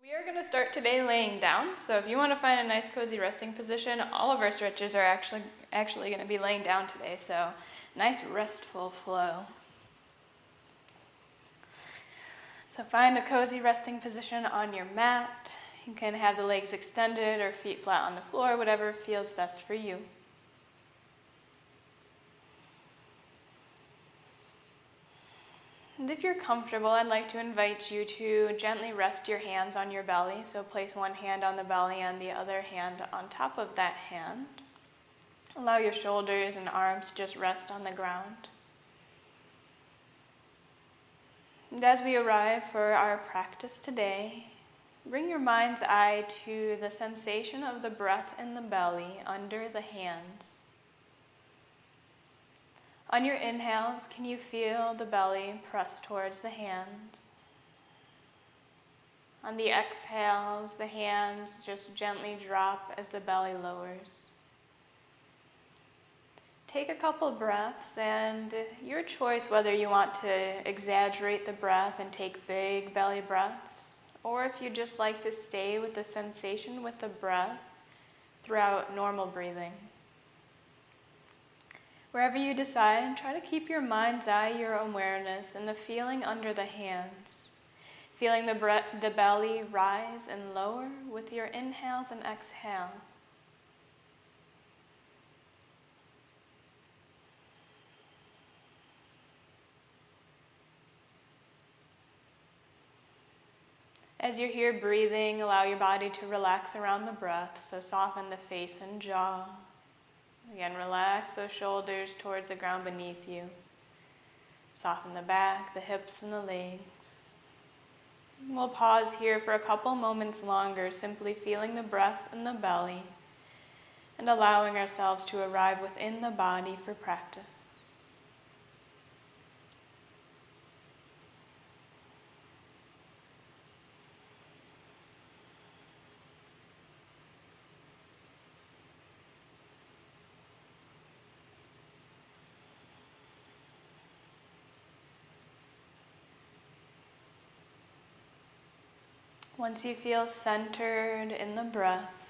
We are going to start today laying down, so if you want to find a nice cozy resting position, all of our stretches are actually going to be laying down today, so nice restful flow. So find a cozy resting position on your mat. You can have the legs extended or feet flat on the floor, whatever feels best for you. And if you're comfortable, I'd like to invite you to gently rest your hands on your belly. So place one hand on the belly and the other hand on top of that hand. Allow your shoulders and arms to just rest on the ground. And as we arrive for our practice today, bring your mind's eye to the sensation of the breath in the belly under the hands. On your inhales, can you feel the belly press towards the hands? On the exhales, the hands just gently drop as the belly lowers. Take a couple breaths, and your choice whether you want to exaggerate the breath and take big belly breaths, or if you just like to stay with the sensation with the breath throughout normal breathing. Wherever you decide, try to keep your mind's eye, your awareness, and the feeling under the hands. Feeling the belly rise and lower with your inhales and exhales. As you're here breathing, allow your body to relax around the breath, so soften the face and jaw. Again, relax those shoulders towards the ground beneath you. Soften the back, the hips, and the legs. We'll pause here for a couple moments longer, simply feeling the breath in the belly and allowing ourselves to arrive within the body for practice. Once you feel centered in the breath,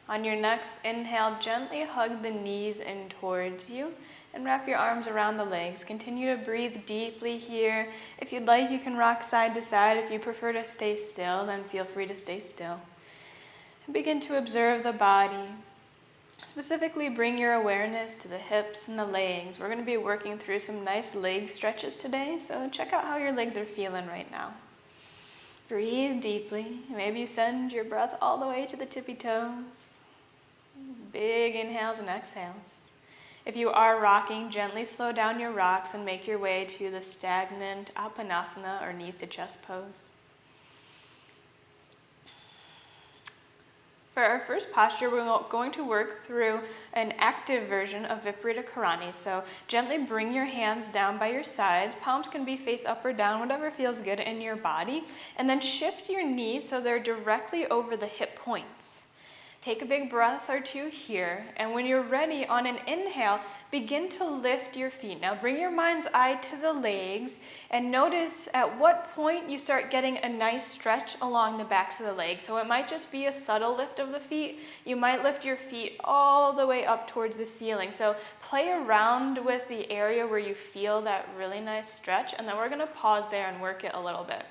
on your next inhale, gently hug the knees in towards you and wrap your arms around the legs. Continue to breathe deeply here. If you'd like, you can rock side to side. If you prefer to stay still, then feel free to stay still. And begin to observe the body. Specifically, bring your awareness to the hips and the legs. We're going to be working through some nice leg stretches today, so check out how your legs are feeling right now. Breathe deeply. Maybe you send your breath all the way to the tippy toes. Big inhales and exhales. If you are rocking, gently slow down your rocks and make your way to the stagnant Apanasana or knees to chest pose. For our first posture, we're going to work through an active version of Viparita Karani. So gently bring your hands down by your sides. Palms can be face up or down, whatever feels good in your body. And then shift your knees so they're directly over the hip points. Take a big breath or two here, and when you're ready, on an inhale, begin to lift your feet. Now bring your mind's eye to the legs, and notice at what point you start getting a nice stretch along the backs of the legs. So it might just be a subtle lift of the feet. You might lift your feet all the way up towards the ceiling. So play around with the area where you feel that really nice stretch, and then we're gonna pause there and work it a little bit.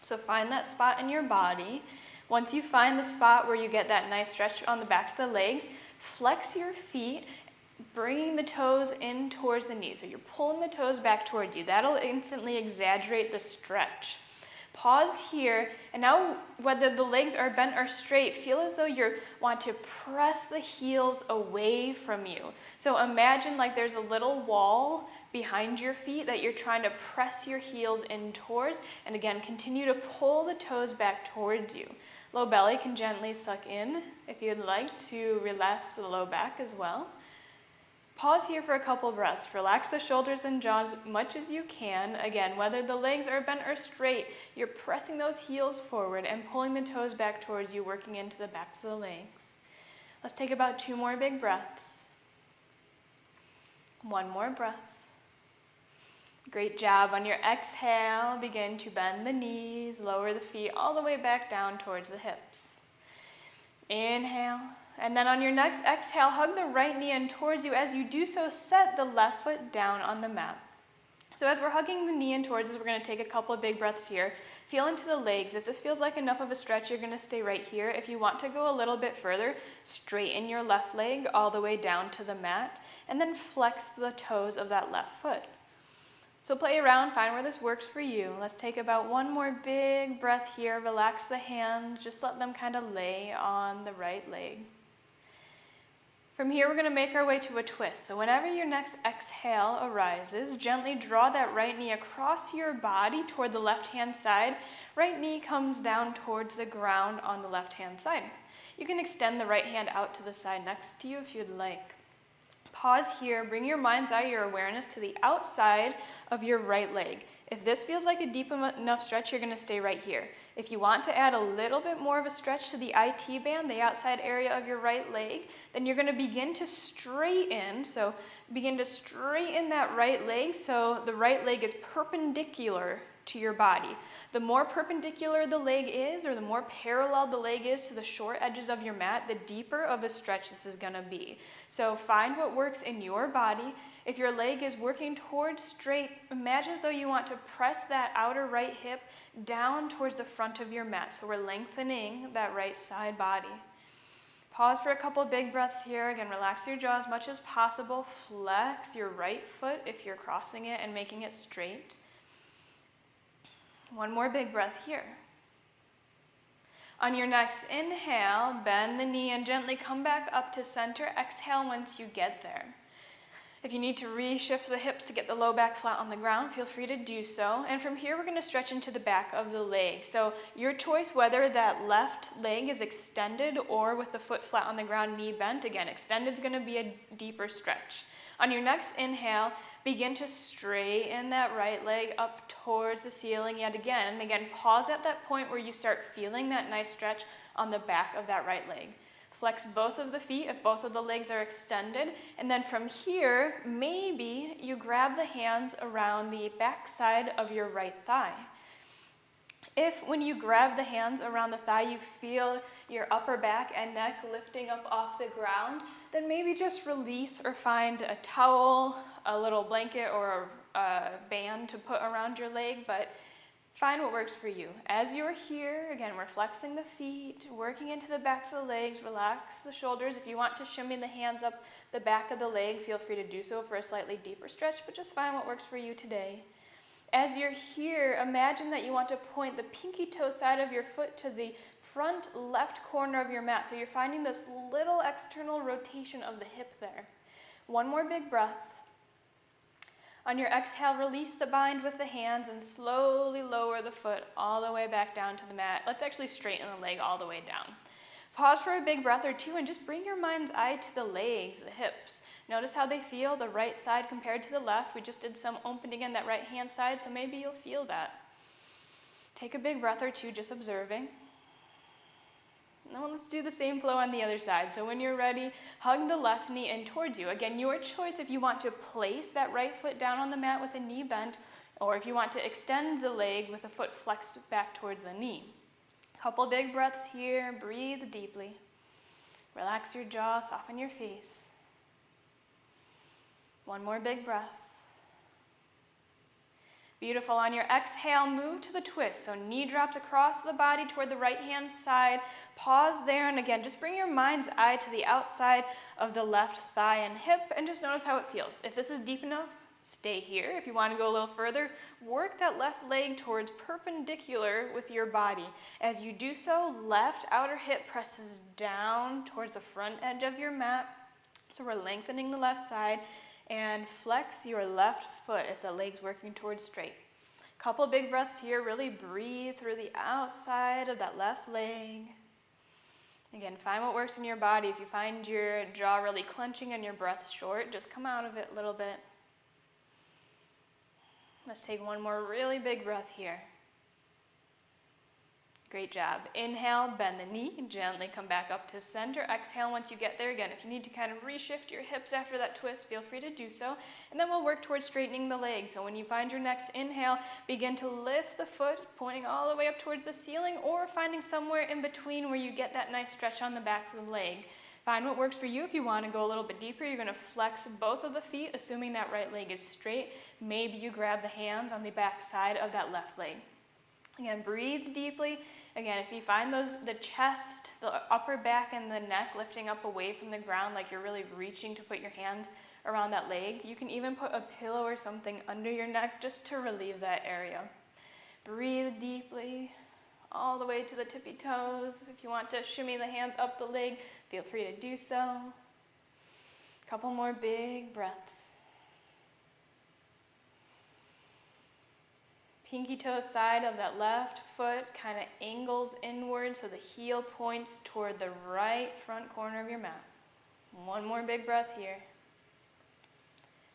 So find that spot in your body. Once you find the spot where you get that nice stretch on the backs of the legs, flex your feet, bringing the toes in towards the knees. So you're pulling the toes back towards you. That'll instantly exaggerate the stretch. Pause here, and now whether the legs are bent or straight, feel as though you want to press the heels away from you. So imagine like there's a little wall behind your feet that you're trying to press your heels in towards, and again, continue to pull the toes back towards you. Low belly can gently suck in if you'd like to relax the low back as well. Pause here for a couple breaths. Relax the shoulders and jaws as much as you can. Again, whether the legs are bent or straight, you're pressing those heels forward and pulling the toes back towards you, working into the backs of the legs. Let's take about 2 more big breaths. 1 more breath. Great job. On your exhale, begin to bend the knees, lower the feet all the way back down towards the hips. Inhale. And then on your next exhale, hug the right knee in towards you. As you do so, set the left foot down on the mat. So as we're hugging the knee in towards us, we're going to take a couple of big breaths here. Feel into the legs. If this feels like enough of a stretch, you're going to stay right here. If you want to go a little bit further, straighten your left leg all the way down to the mat, and then flex the toes of that left foot. So play around, find where this works for you. Let's take about one more big breath here. Relax the hands, just let them kind of lay on the right leg. From here, we're going to make our way to a twist. So whenever your next exhale arises, gently draw that right knee across your body toward the left-hand side. Right knee comes down towards the ground on the left-hand side. You can extend the right hand out to the side next to you if you'd like. Pause here, bring your mind's eye, your awareness to the outside of your right leg. If this feels like a deep enough stretch, you're going to stay right here. If you want to add a little bit more of a stretch to the IT band, the outside area of your right leg, then you're going to begin to straighten. So begin to straighten that right leg so the right leg is perpendicular to your body. The more perpendicular the leg is, or the more parallel the leg is to the short edges of your mat, the deeper of a stretch this is going to be. So find what works in your body. If your leg is working towards straight, imagine as though you want to press that outer right hip down towards the front of your mat. So we're lengthening that right side body. Pause for a couple big breaths here. Again, relax your jaw as much as possible. Flex your right foot if you're crossing it and making it straight. One more big breath here. On your next inhale, bend the knee and gently come back up to center. Exhale once you get there. If you need to reshift the hips to get the low back flat on the ground, feel free to do so. And from here, we're going to stretch into the back of the leg. So your choice, whether that left leg is extended or with the foot flat on the ground, knee bent. Again, extended is going to be a deeper stretch. On your next inhale, begin to straighten that right leg up towards the ceiling yet again. And again, pause at that point where you start feeling that nice stretch on the back of that right leg. Flex both of the feet if both of the legs are extended. And then from here, maybe you grab the hands around the back side of your right thigh. If when you grab the hands around the thigh, you feel your upper back and neck lifting up off the ground, then maybe just release or find a towel, a little blanket, or a band to put around your leg, but find what works for you. As you're here, again, we're flexing the feet, working into the backs of the legs, relax the shoulders. If you want to shimmy the hands up the back of the leg, feel free to do so for a slightly deeper stretch, but just find what works for you today. As you're here, imagine that you want to point the pinky toe side of your foot to the front left corner of your mat. So you're finding this little external rotation of the hip there. One more big breath. On your exhale, release the bind with the hands and slowly lower the foot all the way back down to the mat. Let's actually straighten the leg all the way down. Pause for a big breath or two and just bring your mind's eye to the legs, the hips. Notice how they feel, the right side compared to the left. We just did some opening in that right hand side, so maybe you'll feel that. Take a big breath or two, just observing. Now let's do the same flow on the other side. So when you're ready, hug the left knee in towards you. Again, your choice if you want to place that right foot down on the mat with the knee bent, or if you want to extend the leg with the foot flexed back towards the knee. Couple big breaths here, breathe deeply. Relax your jaw, soften your face. One more big breath. Beautiful. On your exhale, move to the twist. So knee drops across the body toward the right-hand side. Pause there, and again, just bring your mind's eye to the outside of the left thigh and hip, and just notice how it feels. If this is deep enough, stay here. If you want to go a little further, work that left leg towards perpendicular with your body. As you do so, left outer hip presses down towards the front edge of your mat. So we're lengthening the left side. And flex your left foot if the leg's working towards straight. Couple big breaths here. Really breathe through the outside of that left leg. Again, find what works in your body. If you find your jaw really clenching and your breath short, just come out of it a little bit. Let's take one more really big breath here. Great job. Inhale, bend the knee, gently come back up to center. Exhale once you get there. Again, if you need to kind of reshift your hips after that twist, feel free to do so. And then we'll work towards straightening the legs. So when you find your next inhale, begin to lift the foot, pointing all the way up towards the ceiling, or finding somewhere in between where you get that nice stretch on the back of the leg. Find what works for you. If you want to go a little bit deeper, you're going to flex both of the feet, assuming that right leg is straight. Maybe you grab the hands on the back side of that left leg. Again, breathe deeply. Again, if you find the chest, the upper back, and the neck lifting up away from the ground, like you're really reaching to put your hands around that leg, you can even put a pillow or something under your neck just to relieve that area. Breathe deeply all the way to the tippy toes. If you want to shimmy the hands up the leg, feel free to do so. A couple more big breaths. Pinky toe side of that left foot kind of angles inward so the heel points toward the right front corner of your mat. One more big breath here.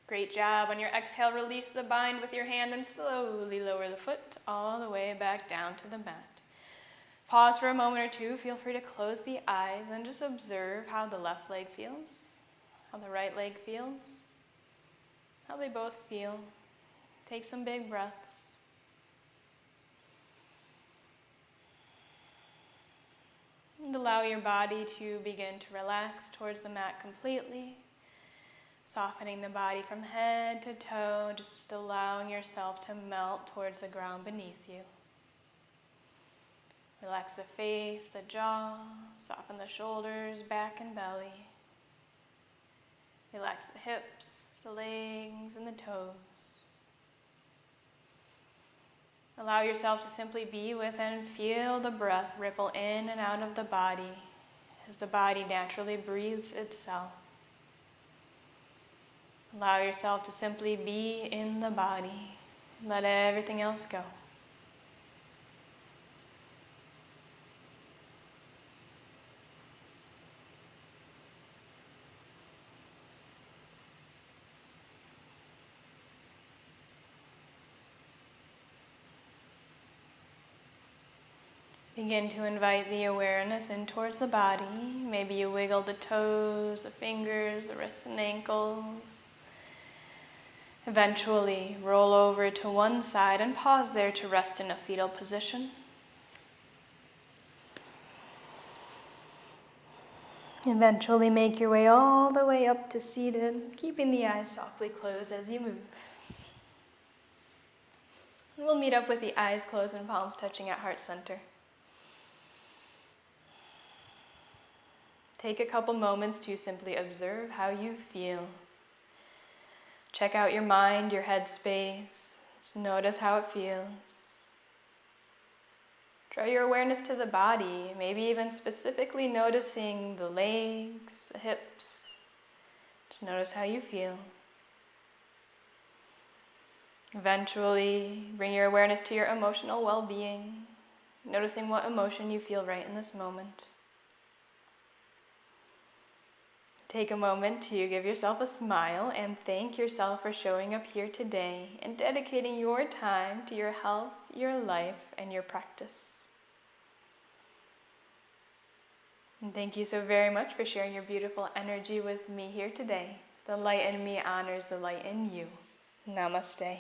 Great job. On your exhale, release the bind with your hand and slowly lower the foot all the way back down to the mat. Pause for a moment or two. Feel free to close the eyes and just observe how the left leg feels, how the right leg feels, how they both feel. Take some big breaths. And allow your body to begin to relax towards the mat completely, softening the body from head to toe, just allowing yourself to melt towards the ground beneath you. Relax the face, the jaw, soften the shoulders, back and belly. Relax the hips, the legs, and the toes. Allow yourself to simply be with and feel the breath ripple in and out of the body as the body naturally breathes itself. Allow yourself to simply be in the body. Let everything else go. Begin to invite the awareness in towards the body. Maybe you wiggle the toes, the fingers, the wrists and ankles. Eventually, roll over to one side and pause there to rest in a fetal position. Eventually, make your way all the way up to seated, keeping the eyes softly closed as you move. We'll meet up with the eyes closed and palms touching at heart center. Take a couple moments to simply observe how you feel. Check out your mind, your head space. Just notice how it feels. Draw your awareness to the body, maybe even specifically noticing the legs, the hips. Just notice how you feel. Eventually, bring your awareness to your emotional well-being, noticing what emotion you feel right in this moment. Take a moment to give yourself a smile and thank yourself for showing up here today and dedicating your time to your health, your life, and your practice. And thank you so very much for sharing your beautiful energy with me here today. The light in me honors the light in you. Namaste.